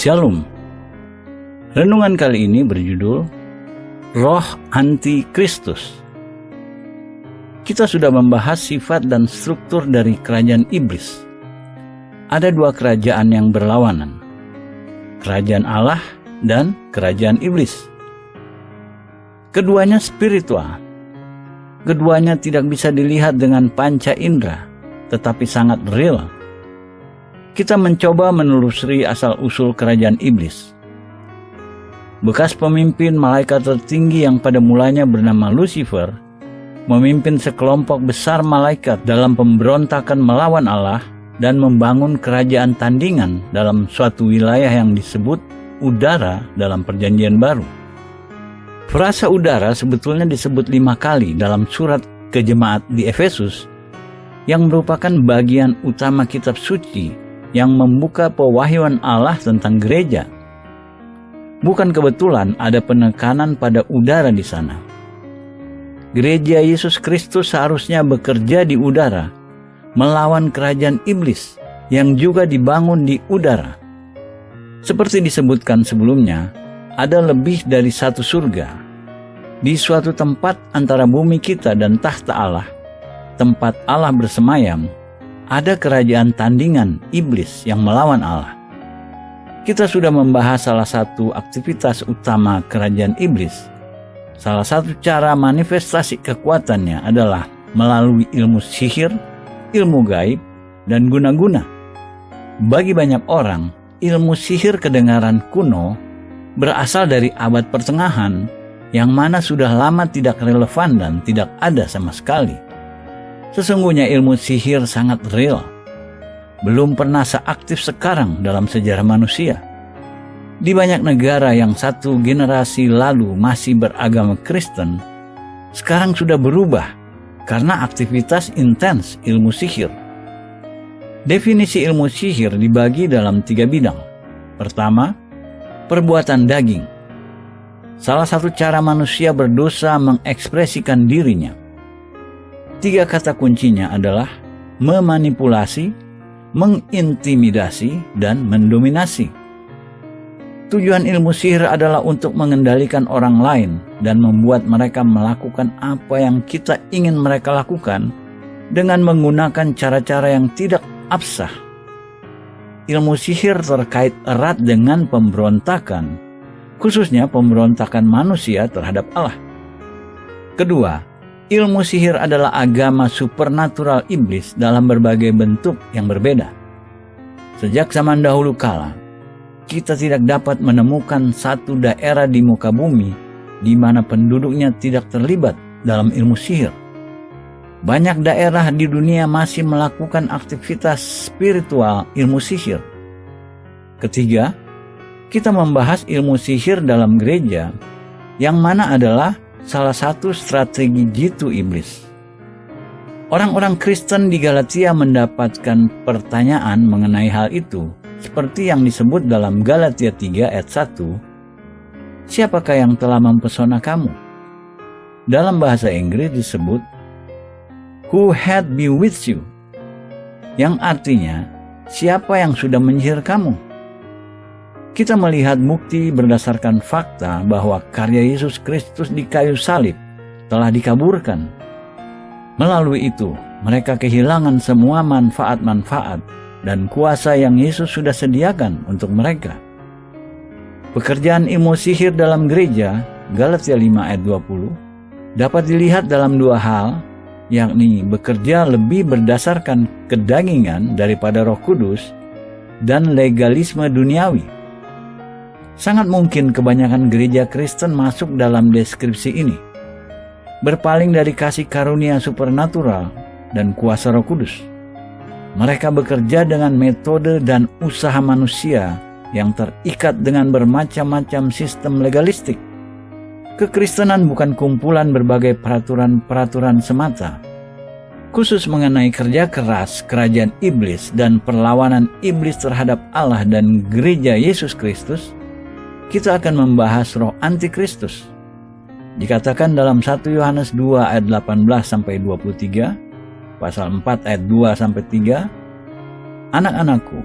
Shalom. Renungan kali ini berjudul Roh Antikristus. Kita sudah membahas sifat dan struktur dari kerajaan iblis. Ada dua kerajaan yang berlawanan, kerajaan Allah dan kerajaan iblis. Keduanya spiritual. Keduanya tidak bisa dilihat dengan panca indera, tetapi sangat real. Kita mencoba menelusuri asal-usul kerajaan iblis. Bekas pemimpin malaikat tertinggi yang pada mulanya bernama Lucifer memimpin sekelompok besar malaikat dalam pemberontakan melawan Allah dan membangun kerajaan tandingan dalam suatu wilayah yang disebut udara dalam Perjanjian Baru. Frasa udara sebetulnya disebut 5 kali dalam surat ke jemaat di Efesus yang merupakan bagian utama kitab suci yang membuka pewahyuan Allah tentang gereja. Bukan kebetulan ada penekanan pada udara di sana. Gereja Yesus Kristus seharusnya bekerja di udara, melawan kerajaan iblis yang juga dibangun di udara. Seperti disebutkan sebelumnya, ada lebih dari satu surga. Di suatu tempat antara bumi kita dan tahta Allah, tempat Allah bersemayam, ada kerajaan tandingan iblis yang melawan Allah. Kita sudah membahas salah satu aktivitas utama kerajaan iblis. Salah satu cara manifestasi kekuatannya adalah melalui ilmu sihir, ilmu gaib, dan guna-guna. Bagi banyak orang, ilmu sihir kedengaran kuno berasal dari abad pertengahan yang mana sudah lama tidak relevan dan tidak ada sama sekali. Sesungguhnya ilmu sihir sangat real, belum pernah seaktif sekarang dalam sejarah manusia. Di banyak negara yang satu generasi lalu masih beragama Kristen, sekarang sudah berubah karena aktivitas intens ilmu sihir. Definisi ilmu sihir dibagi dalam 3 bidang. Pertama, perbuatan daging. Salah satu cara manusia berdosa mengekspresikan dirinya. 3 kata kuncinya adalah memanipulasi, mengintimidasi, dan mendominasi. Tujuan ilmu sihir adalah untuk mengendalikan orang lain dan membuat mereka melakukan apa yang kita ingin mereka lakukan dengan menggunakan cara-cara yang tidak absah. Ilmu sihir terkait erat dengan pemberontakan, khususnya pemberontakan manusia terhadap Allah. Kedua, ilmu sihir adalah agama supernatural iblis dalam berbagai bentuk yang berbeda. Sejak zaman dahulu kala, kita tidak dapat menemukan satu daerah di muka bumi di mana penduduknya tidak terlibat dalam ilmu sihir. Banyak daerah di dunia masih melakukan aktivitas spiritual ilmu sihir. Ketiga, kita membahas ilmu sihir dalam gereja, yang mana adalah salah satu strategi jitu iblis. Orang-orang Kristen di Galatia mendapatkan pertanyaan mengenai hal itu, seperti yang disebut dalam Galatia 3 ayat 1, "Siapakah yang telah mempesona kamu?" Dalam bahasa Inggris disebut, "Who had been with you?" yang artinya, siapa yang sudah menyihir kamu? Kita melihat bukti berdasarkan fakta bahwa karya Yesus Kristus di kayu salib telah dikaburkan. Melalui itu, mereka kehilangan semua manfaat-manfaat dan kuasa yang Yesus sudah sediakan untuk mereka. Pekerjaan ilmu sihir dalam gereja, Galatia 5 ayat 20, dapat dilihat dalam 2 hal, yakni bekerja lebih berdasarkan kedagingan daripada Roh Kudus dan legalisme duniawi. Sangat mungkin kebanyakan gereja Kristen masuk dalam deskripsi ini. Berpaling dari kasih karunia supernatural dan kuasa Roh Kudus. Mereka bekerja dengan metode dan usaha manusia yang terikat dengan bermacam-macam sistem legalistik. Kekristenan bukan kumpulan berbagai peraturan-peraturan semata. Khusus mengenai kerja keras kerajaan iblis dan perlawanan iblis terhadap Allah dan gereja Yesus Kristus, kita akan membahas roh antikristus. Dikatakan dalam 1 Yohanes 2 ayat 18-23, pasal 4 ayat 2-3, "Anak-anakku,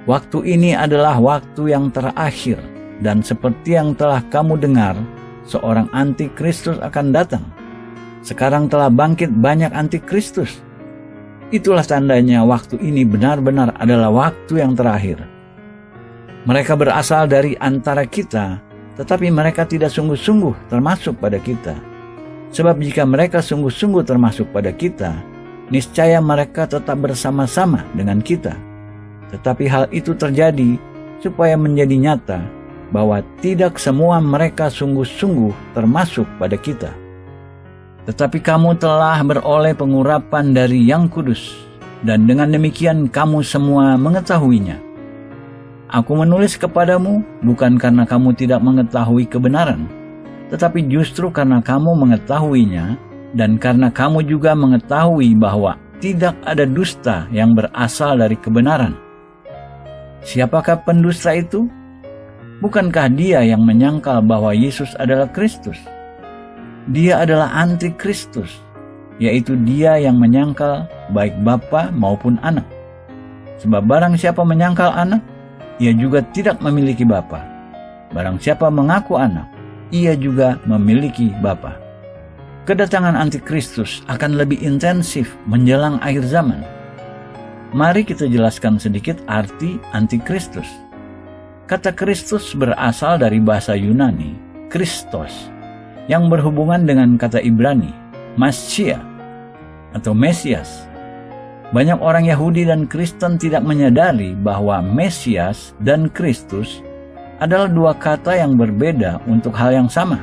Waktu ini adalah waktu yang terakhir, dan seperti yang telah kamu dengar, seorang antikristus akan datang. Sekarang telah bangkit banyak antikristus. Itulah tandanya waktu ini benar-benar adalah waktu yang terakhir. Mereka berasal dari antara kita, tetapi mereka tidak sungguh-sungguh termasuk pada kita. Sebab jika mereka sungguh-sungguh termasuk pada kita, niscaya mereka tetap bersama-sama dengan kita. Tetapi hal itu terjadi supaya menjadi nyata bahwa tidak semua mereka sungguh-sungguh termasuk pada kita. Tetapi kamu telah beroleh pengurapan dari Yang Kudus, dan dengan demikian kamu semua mengetahuinya. Aku menulis kepadamu bukan karena kamu tidak mengetahui kebenaran, tetapi justru karena kamu mengetahuinya, dan karena kamu juga mengetahui bahwa tidak ada dusta yang berasal dari kebenaran. Siapakah pendusta itu? Bukankah dia yang menyangkal bahwa Yesus adalah Kristus? Dia adalah antikristus, yaitu dia yang menyangkal baik Bapa maupun Anak. Sebab barang siapa menyangkal Anak, ia juga tidak memiliki Bapa. Barang siapa mengaku Anak, ia juga memiliki Bapa. Kedatangan antikristus akan lebih intensif menjelang akhir zaman. Mari kita jelaskan sedikit arti antikristus. Kata Kristus berasal dari bahasa Yunani, Kristos, yang berhubungan dengan kata Ibrani, Masya, atau Mesias. Banyak orang Yahudi dan Kristen tidak menyadari bahwa Mesias dan Kristus adalah dua kata yang berbeda untuk hal yang sama.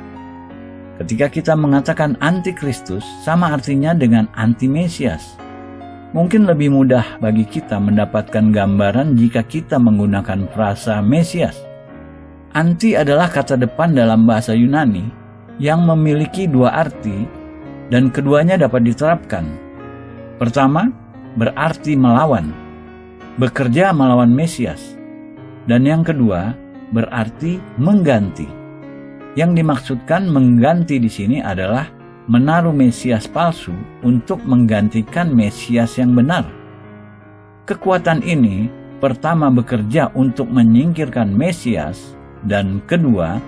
Ketika kita mengatakan antikristus, sama artinya dengan anti-Mesias. Mungkin lebih mudah bagi kita mendapatkan gambaran jika kita menggunakan frasa Mesias. Anti adalah kata depan dalam bahasa Yunani yang memiliki dua arti dan keduanya dapat diterapkan. Pertama, berarti melawan, bekerja melawan Mesias. Dan yang kedua, berarti mengganti. Yang dimaksudkan mengganti di sini adalah menaruh Mesias palsu untuk menggantikan Mesias yang benar. Kekuatan ini pertama bekerja untuk menyingkirkan Mesias, dan kedua,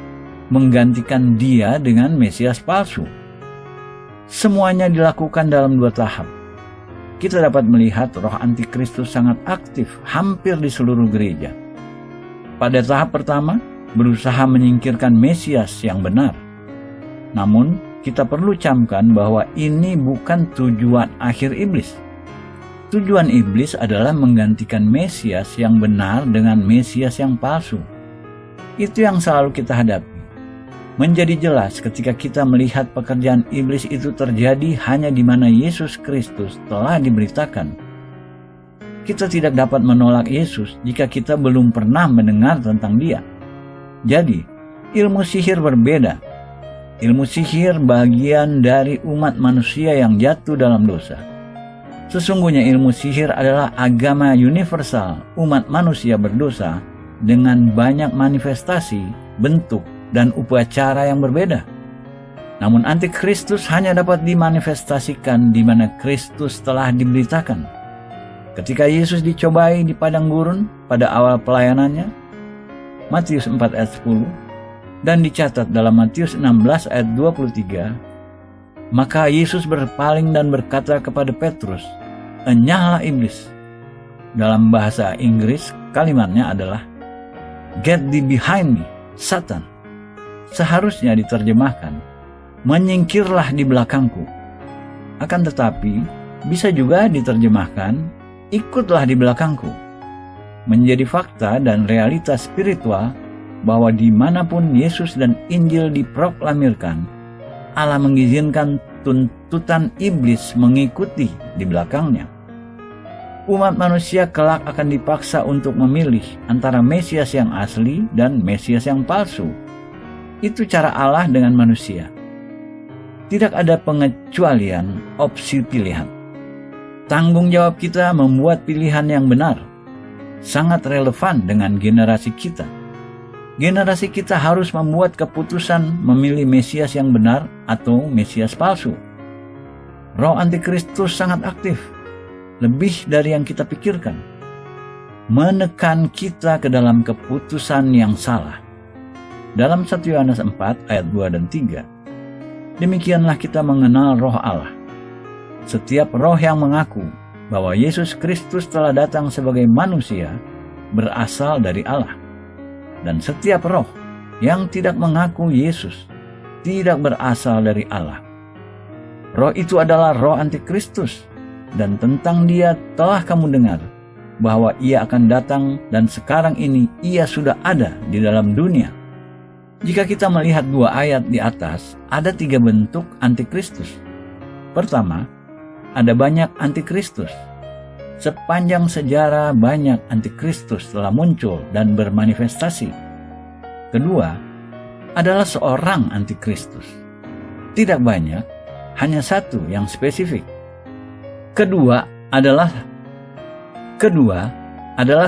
menggantikan dia dengan Mesias palsu. Semuanya dilakukan dalam dua tahap. Kita dapat melihat roh antikristus sangat aktif hampir di seluruh gereja. Pada tahap pertama, berusaha menyingkirkan Mesias yang benar. Namun, kita perlu camkan bahwa ini bukan tujuan akhir iblis. Tujuan iblis adalah menggantikan Mesias yang benar dengan Mesias yang palsu. Itu yang selalu kita hadapi. Menjadi jelas ketika kita melihat pekerjaan iblis itu terjadi hanya di mana Yesus Kristus telah diberitakan. Kita tidak dapat menolak Yesus jika kita belum pernah mendengar tentang Dia. Jadi, ilmu sihir berbeda. Ilmu sihir bagian dari umat manusia yang jatuh dalam dosa. Sesungguhnya ilmu sihir adalah agama universal umat manusia berdosa dengan banyak manifestasi, bentuk, dan upacara yang berbeda. Namun antikristus hanya dapat dimanifestasikan di mana Kristus telah diberitakan. Ketika Yesus dicobai di padang gurun pada awal pelayanannya, Matius 4 ayat 10, dan dicatat dalam Matius 16 ayat 23, maka Yesus berpaling dan berkata kepada Petrus, "Enyahlah iblis." Dalam bahasa Inggris kalimatnya adalah, "Get thee behind me, Satan." Seharusnya diterjemahkan, "Menyingkirlah di belakangku." Akan tetapi, bisa juga diterjemahkan, "Ikutlah di belakangku." Menjadi fakta dan realitas spiritual bahwa dimanapun Yesus dan Injil diproklamirkan, Allah mengizinkan tuntutan iblis mengikuti di belakangnya. Umat manusia kelak akan dipaksa untuk memilih antara Mesias yang asli dan Mesias yang palsu. Itu cara Allah dengan manusia. Tidak ada pengecualian opsi pilihan. Tanggung jawab kita membuat pilihan yang benar. Sangat relevan dengan generasi kita. Generasi kita harus membuat keputusan memilih Mesias yang benar atau Mesias palsu. Roh antikristus sangat aktif, lebih dari yang kita pikirkan. menekan kita ke dalam keputusan yang salah. Dalam 1 Yohanes 4 ayat 2 dan 3, demikianlah kita mengenal roh Allah. Setiap roh yang mengaku bahwa Yesus Kristus telah datang sebagai manusia berasal dari Allah. Dan setiap roh yang tidak mengaku Yesus tidak berasal dari Allah. Roh itu adalah roh antikristus, dan tentang dia telah kamu dengar bahwa ia akan datang dan sekarang ini ia sudah ada di dalam dunia. Jika kita melihat 2 ayat di atas, ada 3 bentuk antikristus. Pertama, ada banyak antikristus. Sepanjang sejarah banyak antikristus telah muncul dan bermanifestasi. Kedua, adalah seorang antikristus. Tidak banyak, hanya satu yang spesifik. Kedua adalah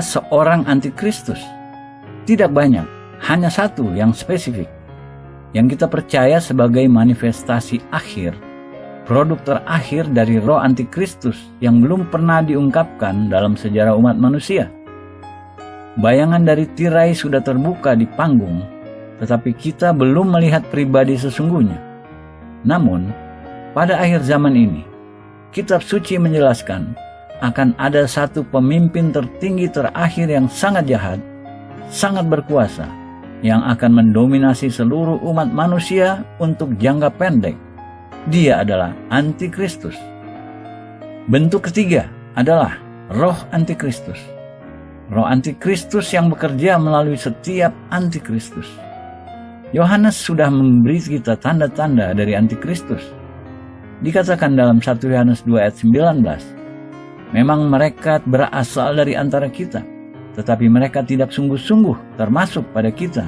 seorang antikristus. Tidak banyak, hanya satu yang spesifik. Yang kita percaya sebagai manifestasi akhir, produk terakhir dari roh antikristus yang belum pernah diungkapkan dalam sejarah umat manusia. Bayangan dari tirai sudah terbuka di panggung, tetapi kita belum melihat pribadi sesungguhnya. Namun, pada akhir zaman ini, Kitab Suci menjelaskan akan ada satu pemimpin tertinggi terakhir yang sangat jahat, sangat berkuasa, yang akan mendominasi seluruh umat manusia untuk jangka pendek. Dia adalah antikristus. Bentuk ketiga adalah roh antikristus. Roh antikristus yang bekerja melalui setiap antikristus. Yohanes sudah memberi kita tanda-tanda dari antikristus. Dikatakan dalam 1 Yohanes 2 ayat 19, memang mereka berasal dari antara kita, tetapi mereka tidak sungguh-sungguh termasuk pada kita.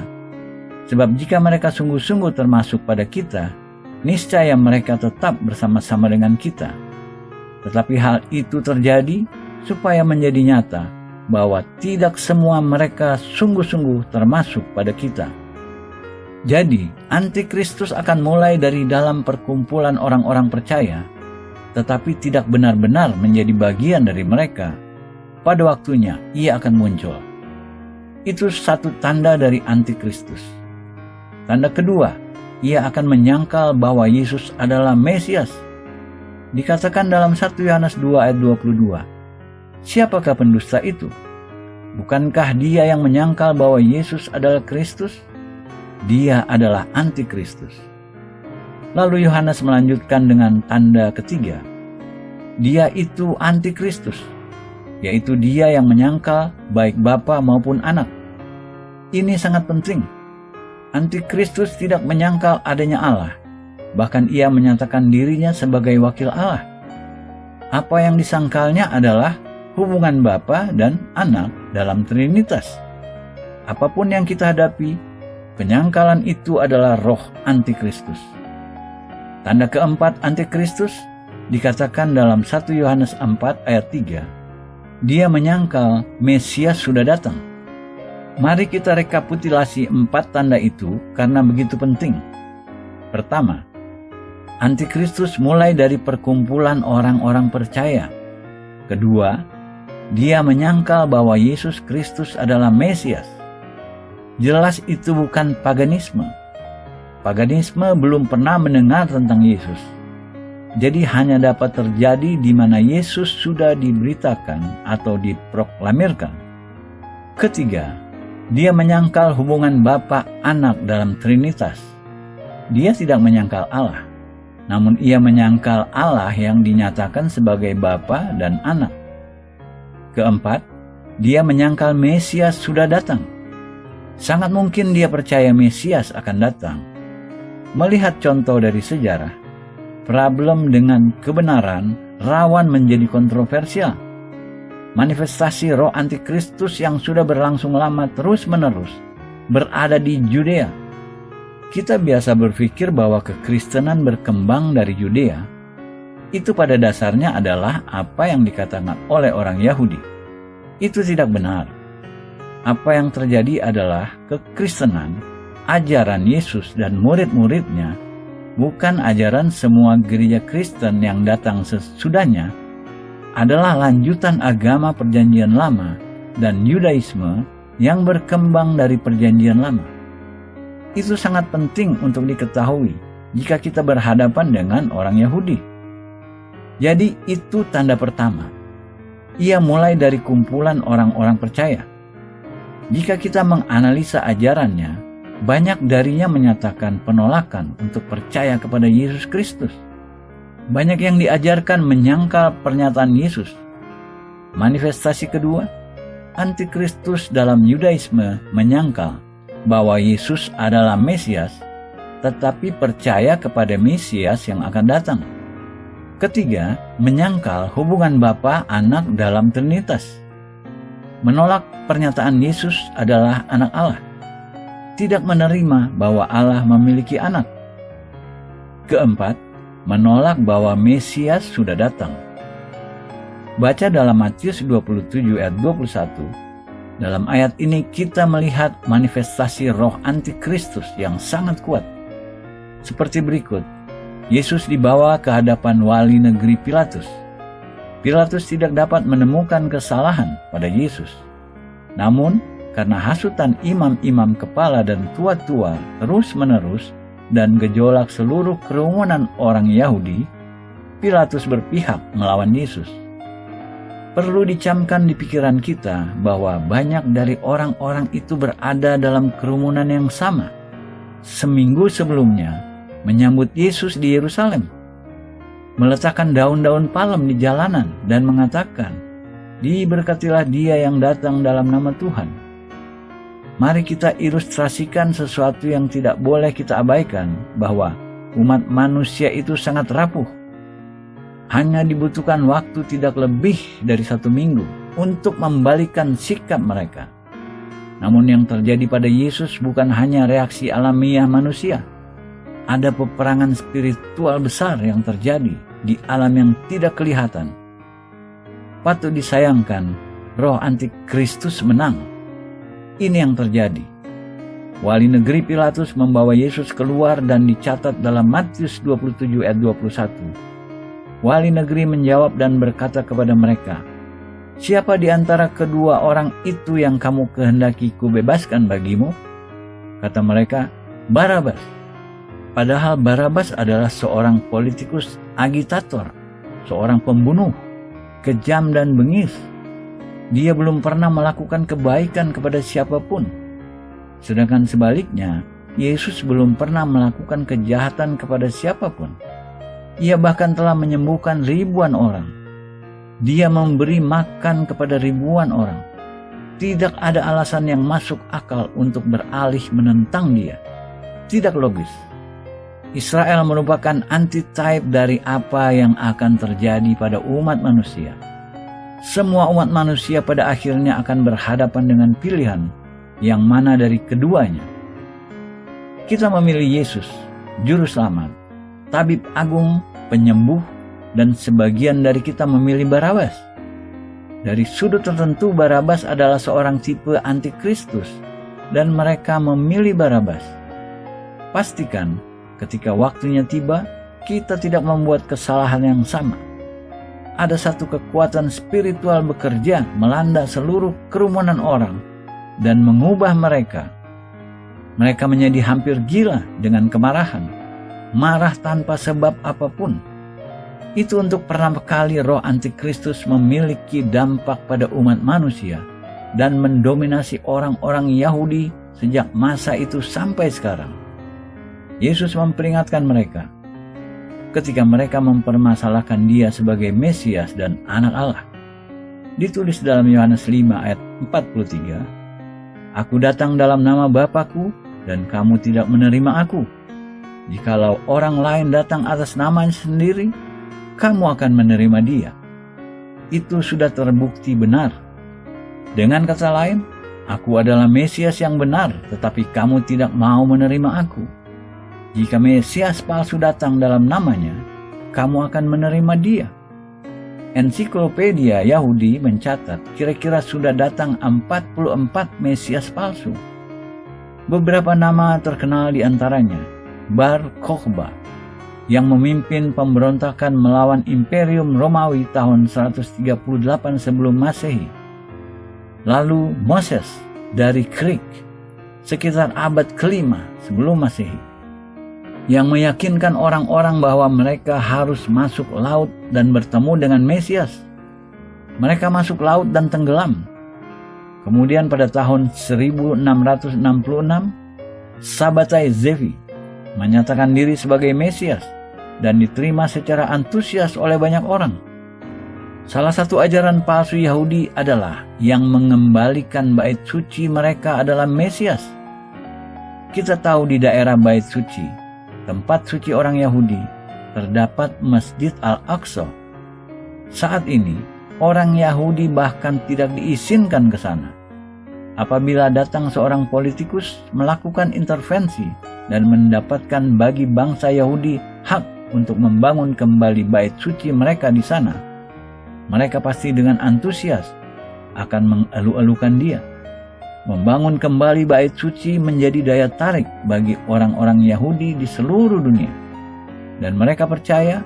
Sebab jika mereka sungguh-sungguh termasuk pada kita, niscaya mereka tetap bersama-sama dengan kita. Tetapi hal itu terjadi supaya menjadi nyata bahwa tidak semua mereka sungguh-sungguh termasuk pada kita. Jadi, antikristus akan mulai dari dalam perkumpulan orang-orang percaya, tetapi tidak benar-benar menjadi bagian dari mereka. Pada waktunya, ia akan muncul. Itu satu tanda dari antikristus. Tanda kedua, ia akan menyangkal bahwa Yesus adalah Mesias. Dikatakan dalam 1 Yohanes 2 ayat 22, siapakah pendusta itu? Bukankah dia yang menyangkal bahwa Yesus adalah Kristus? Dia adalah antikristus. Lalu Yohanes melanjutkan dengan tanda ketiga. Dia itu antikristus, yaitu dia yang menyangkal baik Bapa maupun Anak. Ini sangat penting. Antikristus tidak menyangkal adanya Allah, bahkan ia menyatakan dirinya sebagai wakil Allah. Apa yang disangkalnya adalah hubungan Bapa dan Anak dalam Trinitas. Apapun yang kita hadapi, penyangkalan itu adalah roh antikristus. Tanda keempat antikristus dikatakan dalam 1 Yohanes 4 ayat 3. Dia menyangkal Mesias sudah datang. Mari kita rekapitulasi 4 tanda itu karena begitu penting. Pertama, antikristus mulai dari perkumpulan orang-orang percaya. Kedua, dia menyangkal bahwa Yesus Kristus adalah Mesias. Jelas itu bukan paganisme. Paganisme belum pernah mendengar tentang Yesus. Jadi hanya dapat terjadi di mana Yesus sudah diberitakan atau diproklamirkan. Ketiga, dia menyangkal hubungan Bapa Anak dalam Trinitas. Dia tidak menyangkal Allah, namun ia menyangkal Allah yang dinyatakan sebagai Bapa dan Anak. Keempat, dia menyangkal Mesias sudah datang. Sangat mungkin dia percaya Mesias akan datang. Melihat contoh dari sejarah, problem dengan kebenaran rawan menjadi kontroversial. Manifestasi roh antikristus yang sudah berlangsung lama terus-menerus berada di Yudea. Kita biasa berpikir bahwa kekristenan berkembang dari Yudea. Itu pada dasarnya adalah apa yang dikatakan oleh orang Yahudi. Itu tidak benar. Apa yang terjadi adalah kekristenan, ajaran Yesus dan murid-muridnya, bukan ajaran semua gereja Kristen yang datang sesudahnya, adalah lanjutan agama perjanjian lama dan Yudaisme yang berkembang dari Perjanjian Lama. Itu sangat penting untuk diketahui jika kita berhadapan dengan orang Yahudi. Jadi itu tanda pertama. Ia mulai dari kumpulan orang-orang percaya. Jika kita menganalisa ajarannya, banyak darinya menyatakan penolakan untuk percaya kepada Yesus Kristus. Banyak yang diajarkan menyangkal pernyataan Yesus. Manifestasi kedua, Antikristus dalam Yudaisme menyangkal bahwa Yesus adalah Mesias, tetapi percaya kepada Mesias yang akan datang. Ketiga, menyangkal hubungan Bapa Anak dalam Trinitas. Menolak pernyataan Yesus adalah anak Allah. Tidak menerima bahwa Allah memiliki anak. Keempat, menolak bahwa Mesias sudah datang. Baca dalam Matius 27 ayat 21. Dalam ayat ini kita melihat manifestasi roh antikristus yang sangat kuat. Seperti berikut, Yesus dibawa ke hadapan wali negeri Pilatus. Pilatus tidak dapat menemukan kesalahan pada Yesus. Namun, karena hasutan imam-imam kepala dan tua-tua terus-menerus dan gejolak seluruh kerumunan orang Yahudi, Pilatus berpihak melawan Yesus. Perlu dicamkan di pikiran kita bahwa banyak dari orang-orang itu berada dalam kerumunan yang sama. Seminggu sebelumnya, menyambut Yesus di Yerusalem. Meletakkan daun-daun palem di jalanan dan mengatakan, "Diberkatilah dia yang datang dalam nama Tuhan." Mari kita ilustrasikan sesuatu yang tidak boleh kita abaikan, bahwa umat manusia itu sangat rapuh. Hanya dibutuhkan waktu tidak lebih dari 1 minggu untuk membalikkan sikap mereka. Namun yang terjadi pada Yesus bukan hanya reaksi alamiah manusia. Ada peperangan spiritual besar yang terjadi di alam yang tidak kelihatan. Patut disayangkan, roh antikristus menang. Ini yang terjadi. Wali negeri Pilatus membawa Yesus keluar dan dicatat dalam Matius 27 ayat 21. Wali negeri menjawab dan berkata kepada mereka, "Siapa di antara kedua orang itu yang kamu kehendaki kubebaskan bagimu?" Kata mereka, "Barabas." Padahal Barabas adalah seorang politikus agitator, seorang pembunuh, kejam dan bengis. Dia belum pernah melakukan kebaikan kepada siapapun. Sedangkan sebaliknya, Yesus belum pernah melakukan kejahatan kepada siapapun. Ia bahkan telah menyembuhkan ribuan orang. Dia memberi makan kepada ribuan orang. Tidak ada alasan yang masuk akal untuk beralih menentang dia. Tidak logis. Israel merupakan antitype dari apa yang akan terjadi pada umat manusia. Semua umat manusia pada akhirnya akan berhadapan dengan pilihan yang mana dari keduanya. Kita memilih Yesus, Juru Selamat, Tabib Agung, Penyembuh, dan sebagian dari kita memilih Barabas. Dari sudut tertentu, Barabas adalah seorang tipe antikristus, dan mereka memilih Barabas. Pastikan ketika waktunya tiba, kita tidak membuat kesalahan yang sama. Ada satu kekuatan spiritual bekerja melanda seluruh kerumunan orang dan mengubah mereka. Mereka menjadi hampir gila dengan kemarahan, marah tanpa sebab apapun. Itu untuk pertama kali roh antikristus memiliki dampak pada umat manusia dan mendominasi orang-orang Yahudi sejak masa itu sampai sekarang. Yesus memperingatkan mereka ketika mereka mempermasalahkan dia sebagai Mesias dan anak Allah. Ditulis dalam Yohanes 5 ayat 43, "Aku datang dalam nama Bapa-Ku dan kamu tidak menerima aku. Jikalau orang lain datang atas namanya sendiri, kamu akan menerima dia." Itu sudah terbukti benar. Dengan kata lain, aku adalah Mesias yang benar, tetapi kamu tidak mau menerima aku. Jika Mesias palsu datang dalam namanya, kamu akan menerima dia. Ensiklopedia Yahudi mencatat kira-kira sudah datang 44 Mesias palsu. Beberapa nama terkenal di antaranya, Bar Kokhba, yang memimpin pemberontakan melawan Imperium Romawi tahun 138 sebelum Masehi. Lalu Moses dari Krik sekitar abad ke-5 sebelum Masehi, yang meyakinkan orang-orang bahwa mereka harus masuk laut dan bertemu dengan Mesias. Mereka masuk laut dan tenggelam. Kemudian pada tahun 1666, Sabbatai Zevi menyatakan diri sebagai Mesias dan diterima secara antusias oleh banyak orang. Salah satu ajaran palsu Yahudi adalah yang mengembalikan bait suci mereka adalah Mesias. Kita tahu di daerah bait suci, tempat suci orang Yahudi, terdapat Masjid Al-Aqsa. Saat ini, orang Yahudi bahkan tidak diizinkan ke sana. Apabila datang seorang politikus melakukan intervensi dan mendapatkan bagi bangsa Yahudi hak untuk membangun kembali bait suci mereka di sana, mereka pasti dengan antusias akan mengeluh-elukan dia. Membangun kembali bait suci menjadi daya tarik bagi orang-orang Yahudi di seluruh dunia. Dan mereka percaya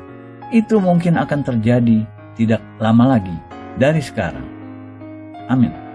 itu mungkin akan terjadi tidak lama lagi dari sekarang. Amin.